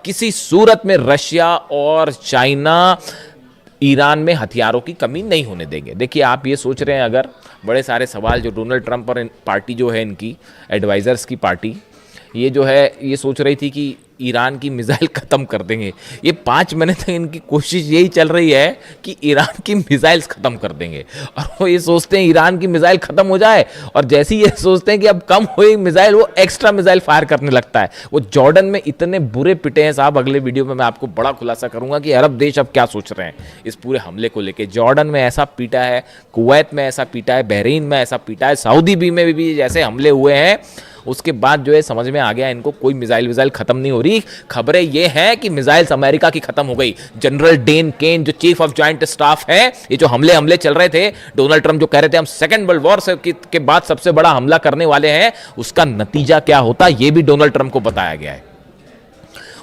किसी सूरत में रशिया और चाइना ईरान में हथियारों की कमी नहीं होने देंगे। देखिए, आप ये सोच रहे हैं, अगर बड़े सारे सवाल जो डोनाल्ड ट्रंप और पार्टी जो है इनकी एडवाइजर्स की पार्टी, ये जो है ये सोच रही थी कि ईरान की मिसाइल ख़त्म कर देंगे। ये 5 महीने तक इनकी कोशिश यही चल रही है कि ईरान की मिसाइल्स ख़त्म कर देंगे, और वो ये सोचते हैं ईरान की मिसाइल ख़त्म हो जाए, और जैसे ही ये सोचते हैं कि अब कम हुई मिसाइल, वो एक्स्ट्रा मिसाइल फायर करने लगता है। वो जॉर्डन में इतने बुरे पिटे हैं साहब, अगले वीडियो में मैं आपको बड़ा खुलासा करूंगा कि अरब देश अब क्या सोच रहे हैं इस पूरे हमले को लेकर। जॉर्डन में ऐसा पीटा है, कुवैत में ऐसा पीटा है, बहरीन में ऐसा पीटा है, सऊदी भी में भी जैसे हमले हुए हैं, उसके बाद जो है समझ में आ गया इनको कोई मिसाइल विसाइल खत्म नहीं हो रही। खबरें ये हैं कि मिसाइल्स अमेरिका की खत्म हो गई। जनरल डेन केन जो चीफ ऑफ जॉइंट स्टाफ है, ये जो हमले चल रहे थे, डोनाल्ड ट्रंप जो कह रहे थे हम सेकंड वर्ल्ड वॉर के बाद सबसे बड़ा हमला करने वाले हैं, उसका नतीजा क्या होता ये भी डोनाल्ड ट्रंप को बताया गया है।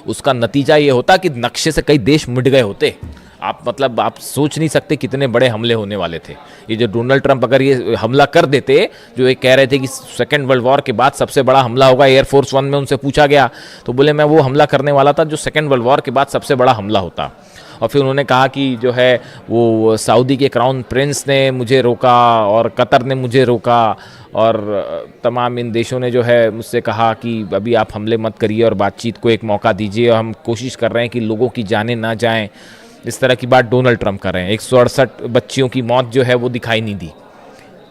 उसका नतीजा ये होता कि नक्शे से कई देश मिट गए होते। आप सोच नहीं सकते कितने बड़े हमले होने वाले थे। ये जो डोनाल्ड ट्रंप अगर ये हमला कर देते, जो ये कह रहे थे कि सेकेंड वर्ल्ड वॉर के बाद सबसे बड़ा हमला होगा, एयरफोर्स 1 में उनसे पूछा गया तो बोले मैं वो हमला करने वाला था जो सेकेंड वर्ल्ड वॉर के बाद सबसे बड़ा हमला होता। और फिर उन्होंने कहा कि जो है वो सऊदी के क्राउन प्रिंस ने मुझे रोका और कतर ने मुझे रोका, और तमाम इन देशों ने जो है मुझसे कहा कि अभी आप हमले मत करिए और बातचीत को एक मौका दीजिए, और हम कोशिश कर रहे हैं कि लोगों की जानें ना जाएं। इस तरह की बात डोनाल्ड ट्रंप कर रहे हैं। 168 बच्चियों की मौत जो है वो दिखाई नहीं दी,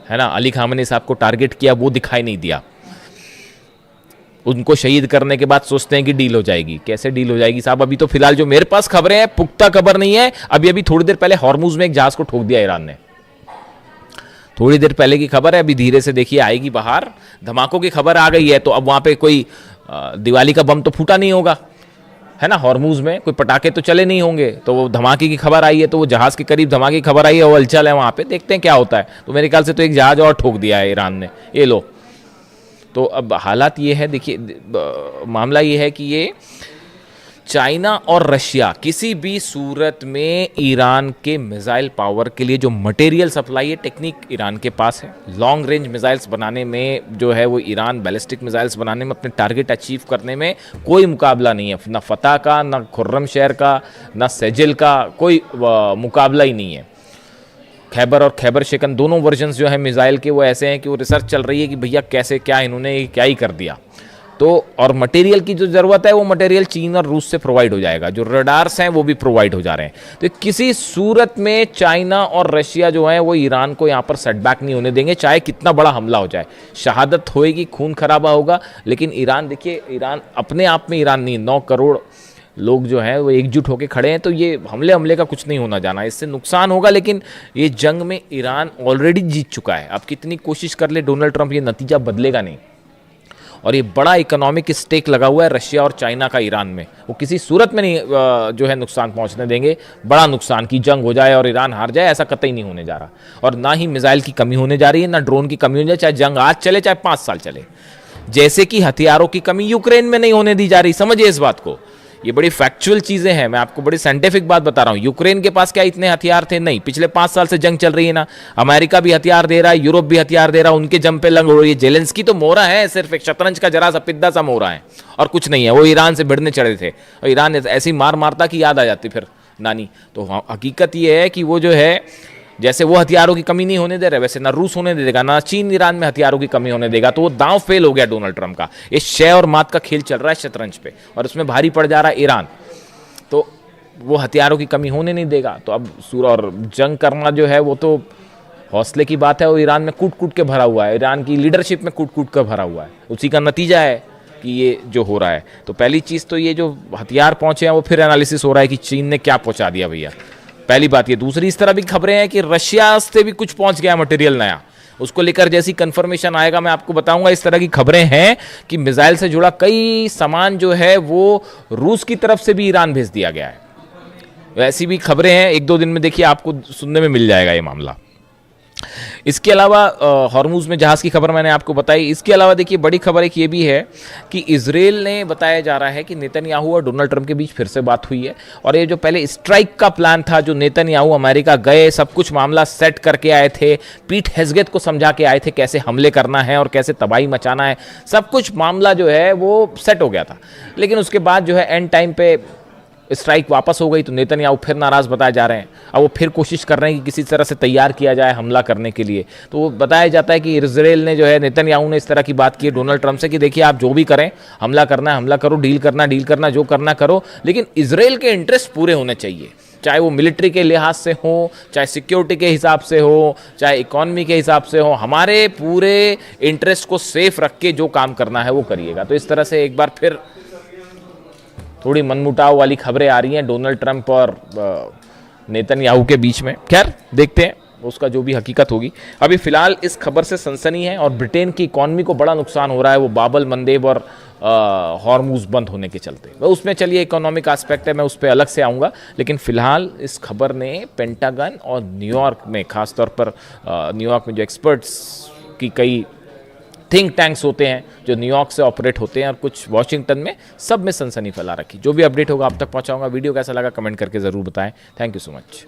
है ना। अली खामनी साहब को टारगेट किया, वो दिखाई नहीं दिया। उनको शहीद करने के बाद सोचते हैं कि डील हो जाएगी। कैसे डील हो जाएगी साहब? अभी तो फिलहाल जो मेरे पास खबरें हैं, पुख्ता खबर नहीं है। अभी थोड़ी देर पहले हॉर्मुज में एक जहाज को ठोक दिया ईरान ने, थोड़ी देर पहले की खबर है। अभी धीरे से देखिए आएगी बाहर। धमाकों की खबर आ गई है, तो अब वहां पे कोई दिवाली का बम तो फूटा नहीं होगा, है ना। हॉर्मुज में कोई पटाखे तो चले नहीं होंगे, तो वो धमाके की खबर आई है, तो वो जहाज के करीब धमाके की खबर आई है, वो हलचल है वहां पे, देखते हैं क्या होता है। तो मेरे ख्याल से तो एक जहाज और ठोक दिया है ईरान ने, ये लो। तो अब हालात ये है, देखिए मामला ये है कि ये चाइना और रशिया किसी भी सूरत में ईरान के मिसाइल पावर के लिए जो मटेरियल सप्लाई है, टेक्निक ईरान के पास है। लॉन्ग रेंज मिसाइल्स बनाने में जो है वो ईरान बैलिस्टिक मिसाइल्स बनाने में, अपने टारगेट अचीव करने में कोई मुकाबला नहीं है। ना फतह का, ना खुर्रमशहर का, ना सेजिल का, कोई मुकाबला ही नहीं है। खैबर और खैबर शिकन दोनों वर्जन्स जो है मिसाइल के वो ऐसे हैं कि वो रिसर्च चल रही है कि भैया कैसे क्या इन्होंने क्या ही कर दिया। तो और मटेरियल की जो ज़रूरत है वो मटेरियल चीन और रूस से प्रोवाइड हो जाएगा, जो रडार्स हैं वो भी प्रोवाइड हो जा रहे हैं। तो किसी सूरत में चाइना और रशिया जो है वो ईरान को यहाँ पर सेटबैक नहीं होने देंगे, चाहे कितना बड़ा हमला हो जाए। शहादत होएगी, खून खराबा होगा, लेकिन ईरान, देखिए ईरान अपने आप में ईरान नहीं, 9 करोड़ लोग जो हैं वो एकजुट होकर खड़े हैं। तो ये हमले का कुछ नहीं होना जाना, इससे नुकसान होगा, लेकिन ये जंग में ईरान ऑलरेडी जीत चुका है। अब कितनी कोशिश कर ले डोनाल्ड ट्रंप, ये नतीजा बदलेगा नहीं। और ये बड़ा इकोनॉमिक स्टेक लगा हुआ है रशिया और चाइना का ईरान में, वो किसी सूरत में नहीं जो है नुकसान पहुंचने देंगे। बड़ा नुकसान की जंग हो जाए और ईरान हार जाए, ऐसा कतई नहीं होने जा रहा। और ना ही मिसाइल की कमी होने जा रही है, ना ड्रोन की कमी होने जा रही, चाहे जंग आज चले चाहे 5 साल चले। जैसे कि हथियारों की कमी यूक्रेन में नहीं होने दी जा रही, समझिए इस बात को। ये बड़ी फैक्चुअल चीजें हैं, मैं आपको बड़ी साइंटिफिक बात बता रहा हूं। यूक्रेन के पास क्या इतने हथियार थे? नहीं। पिछले 5 साल से जंग चल रही है ना, अमेरिका भी हथियार दे रहा है, यूरोप भी हथियार दे रहा है, उनके जम पे लंग हो रही है। जेलेंस्की तो मोहरा है, सिर्फ एक शतरंज का जरा सा पिद्दा सा मोहरा है और कुछ नहीं है। वो ईरान से भिड़ने चढ़े थे और ईरान ऐसी मार मारता कि याद आ जाती फिर नानी। तो हकीकत ये है कि वो जो है, जैसे वो हथियारों की कमी नहीं होने दे रहे, वैसे ना रूस होने देगा, ना चीन ईरान में हथियारों की कमी होने देगा। तो वो दांव फेल हो गया डोनाल्ड ट्रंप का। ये शय और मात का खेल चल रहा है शतरंज पे, और उसमें भारी पड़ जा रहा है ईरान। तो वो हथियारों की कमी होने नहीं देगा। तो अब और जंग करना जो है वो तो हौसले की बात है। वो ईरान में कूट कूट के भरा हुआ है, ईरान की लीडरशिप में कूट कूट कर भरा हुआ है। उसी का नतीजा है कि ये जो हो रहा है। तो पहली चीज़ तो ये जो हथियार पहुंचे हैं वो फिर एनालिसिस हो रहा है कि चीन ने क्या पहुंचा दिया भैया, पहली बात ये। दूसरी, इस तरह भी खबरें हैं कि रशिया से भी कुछ पहुंच गया मटेरियल नया, उसको लेकर जैसी कंफर्मेशन आएगा मैं आपको बताऊंगा। इस तरह की खबरें हैं कि मिसाइल से जुड़ा कई सामान जो है वो रूस की तरफ से भी ईरान भेज दिया गया है। वैसी भी खबरें हैं, 1-2 दिन में देखिए आपको सुनने में मिल जाएगा ये मामला। इसके अलावा हॉर्मुज में जहाज़ की खबर मैंने आपको बताई। इसके अलावा देखिए बड़ी खबर एक ये भी है कि इजराइल ने बताया जा रहा है कि नेतन्याहू और डोनाल्ड ट्रंप के बीच फिर से बात हुई है, और ये जो पहले स्ट्राइक का प्लान था, जो नेतन्याहू अमेरिका गए, सब कुछ मामला सेट करके आए थे, पीट हेग्सेथ को समझा के आए थे कैसे हमले करना है और कैसे तबाही मचाना है, सब कुछ मामला जो है वो सेट हो गया था। लेकिन उसके बाद जो है एंड टाइम पे स्ट्राइक वापस हो गई, तो नेतन्याहू फिर नाराज बताए जा रहे हैं। अब वो फिर कोशिश कर रहे हैं कि किसी तरह से तैयार किया जाए हमला करने के लिए। तो वो बताया जाता है कि इजराइल ने जो है, नेतन्याहू ने इस तरह की बात की है डोनाल्ड ट्रंप से कि देखिए आप जो भी करें, हमला करना है हमला करो, डील करना जो करना करो, लेकिन इजराइल के इंटरेस्ट पूरे होने चाहिए, चाहे वो मिलिट्री के लिहाज से हो, चाहे सिक्योरिटी के हिसाब से हो, चाहे इकॉनमी के हिसाब से हो, हमारे पूरे इंटरेस्ट को सेफ रख के जो काम करना है वो करिएगा। तो इस तरह से एक बार फिर थोड़ी मनमुटाव वाली खबरें आ रही हैं डोनाल्ड ट्रंप और नेतन्याहू के बीच में। खैर देखते हैं उसका जो भी हकीकत होगी। अभी फिलहाल इस खबर से सनसनी है और ब्रिटेन की इकॉनमी को बड़ा नुकसान हो रहा है, वो बाबल मंदेब और हॉर्मुज बंद होने के चलते। मैं उसमें चलिए इकोनॉमिक एस्पेक्ट है, मैं उस पर अलग से आऊँगा, लेकिन फिलहाल इस खबर ने पेंटागन और न्यूयॉर्क में, खासतौर पर न्यूयॉर्क में जो एक्सपर्ट्स की कई थिंक टैंक्स होते हैं जो न्यूयॉर्क से ऑपरेट होते हैं और कुछ वॉशिंगटन में, सब में सनसनी फैला रखी। जो भी अपडेट होगा आप तक पहुंचाऊंगा। वीडियो कैसा लगा कमेंट करके ज़रूर बताएं। Thank you so much.